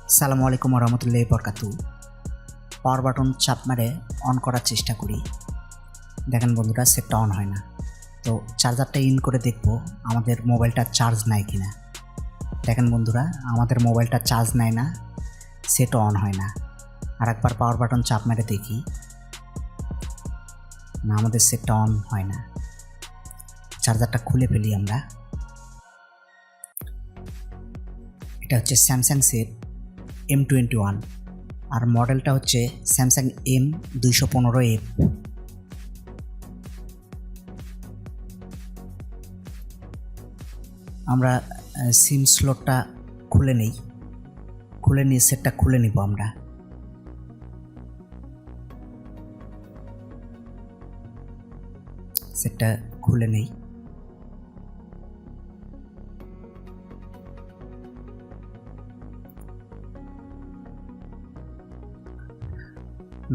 আসসালামু আলাইকুম রহমতুল্লাহি বরকাতু। পাওয়ার বাটন চাপ মারে অন করার চেষ্টা করি, দেখেন বন্ধুরা সেটটা অন হয় না। তো চার্জারটা ইন করে দেখব আমাদের মোবাইলটা চার্জ নেয় কিনা। দেখেন বন্ধুরা আমাদের মোবাইলটা চার্জ নেয় না, সেটও অন হয় না। আর একবার পাওয়ার বাটন চাপ মেরে দেখি, না আমাদের সেটটা অন হয় না। চার্জারটা খুলে ফেলি আমরা। এটা হচ্ছে স্যামসাং সেট m21 আর মডেলটা হচ্ছে স্যামসাং M215F। আমরা সিম স্লটটা খুলে নিয়ে সেটটা খুলে নিব। আমরা সেটটা খুলে নেই।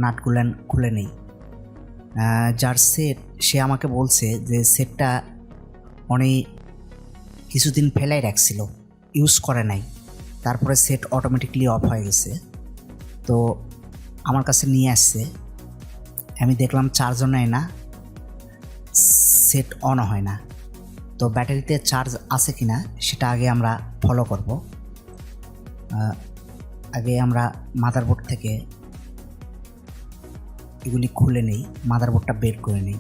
নাটগুলো খুলে নেই। যার সেট সে আমাকে বলছে যে সেটটা অনেক কিছুদিন ফেলাই রাখছিল, ইউজ করে নাই, তারপরে সেট অটোমেটিকলি অফ হয়ে গেছে। তো আমার কাছে নিয়ে আসছে, আমি দেখলাম চার্জও নেয় না, সেট অনও হয় না। তো ব্যাটারিতে চার্জ আছে কিনা সেটা আগে আমরা ফলো করব। আগে আমরা মাদারবোর্ড থেকে এগুলি খুলে নেই, মাদারবোর্ডটা বের করে নেই।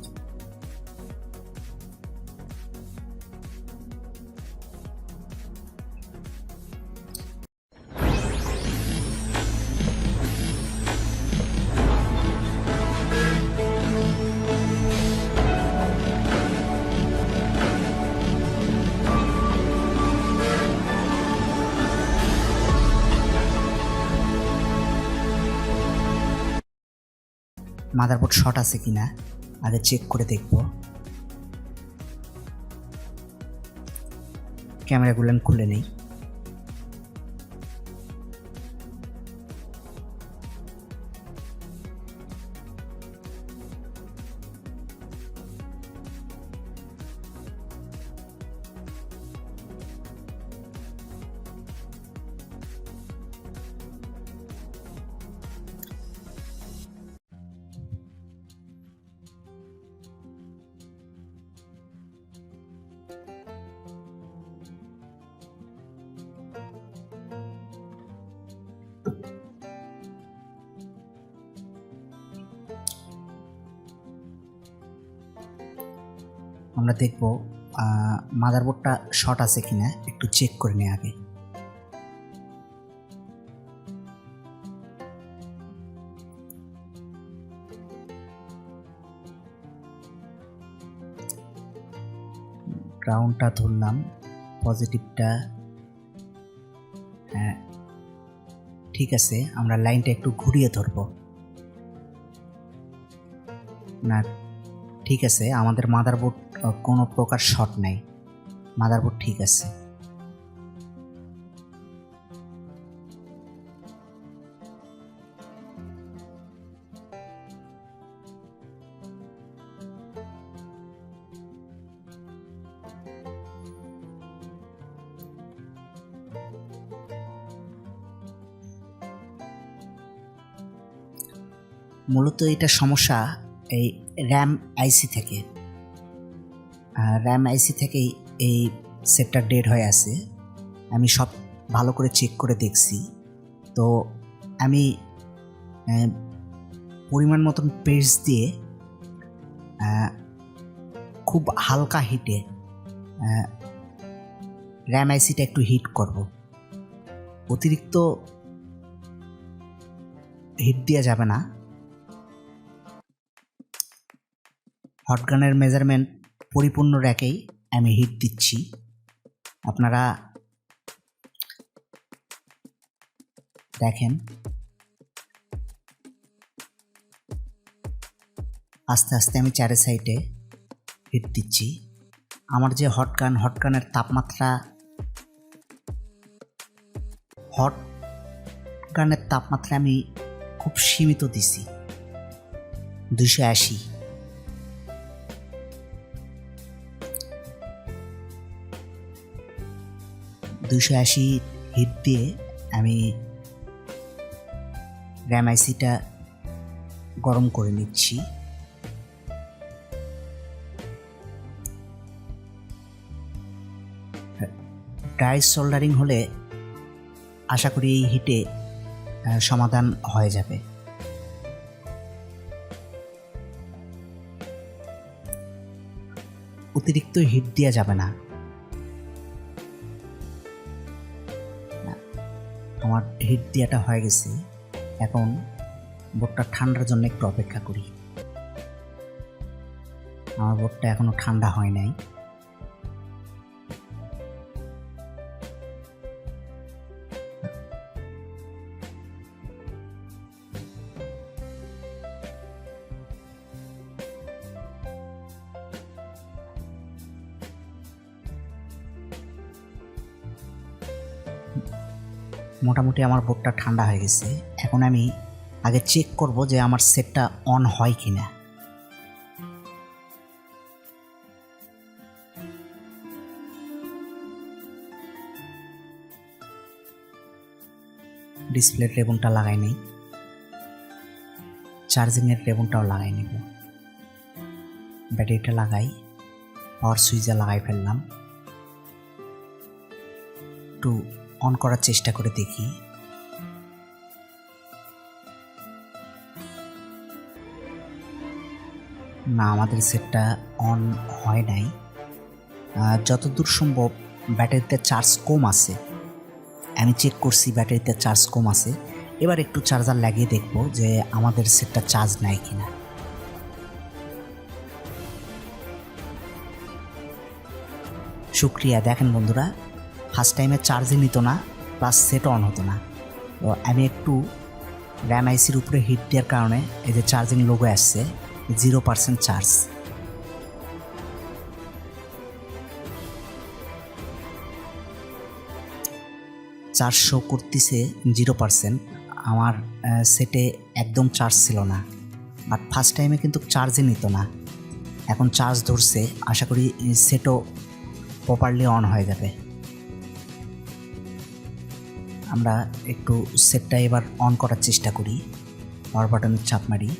মাদারবোর্ড শর্ট আছে কিনা আগে চেক করে দেখব। ক্যামেরাগুলো খুলে নেই। আমরা দেখব মাদারবোর্ডটা শর্ট আছে কিনা একটু চেক করে নিই আগে। গ্রাউন্ডটা ধরলাম, পজিটিভটা হ্যাঁ ঠিক আছে। আমরা লাইনটা একটু ঘুরিয়ে ধরব। না ঠিক আছে, আমাদের মাদারবোর্ড কোনো প্রকার শর্ট নাই, মাদারবোর্ড ঠিক আছে। মূলত এটা সমস্যা এই র্যাম আইসি থেকে, থেকেই এই সেটটা ডেড হয়ে আছে। আমি সব ভালো করে চেক করে দেখছি। তো আমি পরিমাণ মতন পেস্ট দিয়ে খুব হালকা হিটে র্যাম আইসিটা একটু হিট করব। অতিরিক্ত হিট দেওয়া যাবে না। হটগানের মেজারমেন্ট পরিপূর্ণ রেখেই আমি হিট দিচ্ছি। আপনারা দেখেন আস্তে আস্তে আমি চারি সাইডে হিট দিচ্ছি। আমার যে হটগানের তাপমাত্রা, হটগানের তাপমাত্রা আমি খুব সীমিত দিছি 280। হিট দিয়ে আমি র্যাম আইসিটা গরম করে নিচ্ছি। ড্রাই সোল্ডারিং হলে আশা করি এই হিটে সমাধান হয়ে যাবে। অতিরিক্ত হিট দেওয়া যাবে না। আমার হিট দেওয়াটা হয়ে গেছে, এখন বোর্ডটা ঠান্ডার জন্য একটু অপেক্ষা করি। আমার বোর্ডটা এখনো ঠান্ডা হয় নাই। মোটামুটি আমার বোর্ডটা ঠান্ডা হয়ে গেছে। এখন আমি আগে চেক করব যে আমার সেটটা অন হয় কিনা। ডিসপ্লের রেবনটা লাগাই নেই, চার্জিংয়ের রেবনটাও লাগাই নেব। ব্যাটারিটা লাগাই, পাওয়ার সুইচে লাগাই ফেললাম। একটু অন করার চেষ্টা করে দেখি। না, আমাদের সেটটা অন হয় নাই। যতদূর সম্ভব ব্যাটারিতে চার্জ কম আছে, আমি চেক করছি ব্যাটারিতে চার্জ কম আছে। এবার একটু চার্জার লাগিয়ে দেখব যে আমাদের সেটটা চার্জ নেয় কিনা। শুক্রিয়া। দেখেন বন্ধুরা, ফার্স্ট টাইমে চার্জই নিত না, প্লাস সেটও অন হতো না। তো আমি একটু র্যাম আইসির উপরে হিট দেওয়ার কারণে এই যে চার্জিং লোগো আসছে 0% চার্জ। চার্জ শো করতেছে 0%। আমার সেটে একদম চার্জ ছিল না, বাট ফার্স্ট টাইমে কিন্তু চার্জই নিত না। এখন চার্জ ধরছে, আশা করি সেটও প্রপারলি অন হয়ে যাবে। আমরা একটু সেটটা এবার অন করার চেষ্টা করি, পাওয়ার বাটনের চাপ মারি।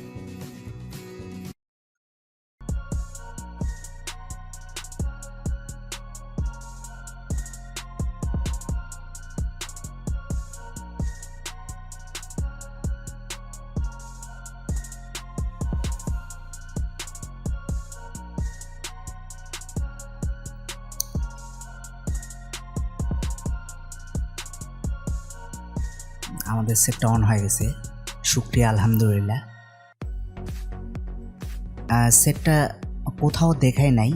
আমাদের সেটটা অন হয়ে গেছে, শুক্রিয়া, আলহামদুলিল্লাহ। সেটটা কোথাও দেখাই নাই,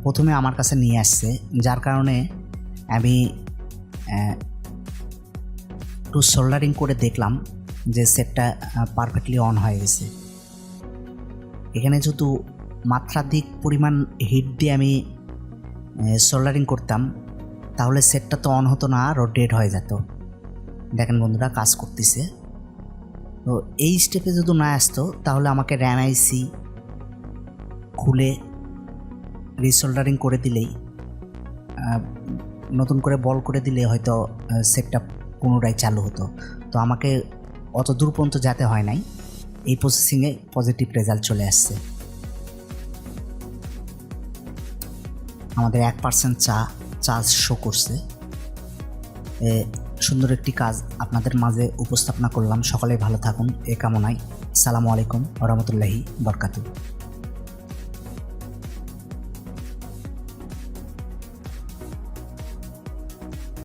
প্রথমে আমার কাছে নিয়ে আসছে, যার কারণে আমি একটু সোল্ডারিং করে দেখলাম যে সেটটা পারফেক্টলি অন হয়ে গেছে। এখানে যেহেতু মাত্রাধিক পরিমাণ হিট দিয়ে আমি সোল্ডারিং করতাম, তাহলে সেটটা তো অন হতো না, আরও ডেড হয়ে যেত। দেখেন বন্ধুরা, কাজ করতেছে। তো এই স্টেপে যদি না আসতো তাহলে আমাকে র্যাম আইসি খুলে রিসোল্ডারিং করে দিলেই, নতুন করে বল করে দিলে হয়তো সেটটা পুনরায় চালু হতো। তো আমাকে অত দূর পর্যন্ত যেতে হয় নাই, এই প্রসেসিংয়ে পজিটিভ রেজাল্ট চলে আসছে। আমাদের 1% চার্জ শো করছে। সুন্দর একটি কাজ আপনাদের মাঝে উপস্থাপনা করলাম। সকলেই ভালো থাকুন এ কামনায়। আসসালামু আলাইকুম ওয়া রাহমাতুল্লাহি ওয়া বারাকাতুহু।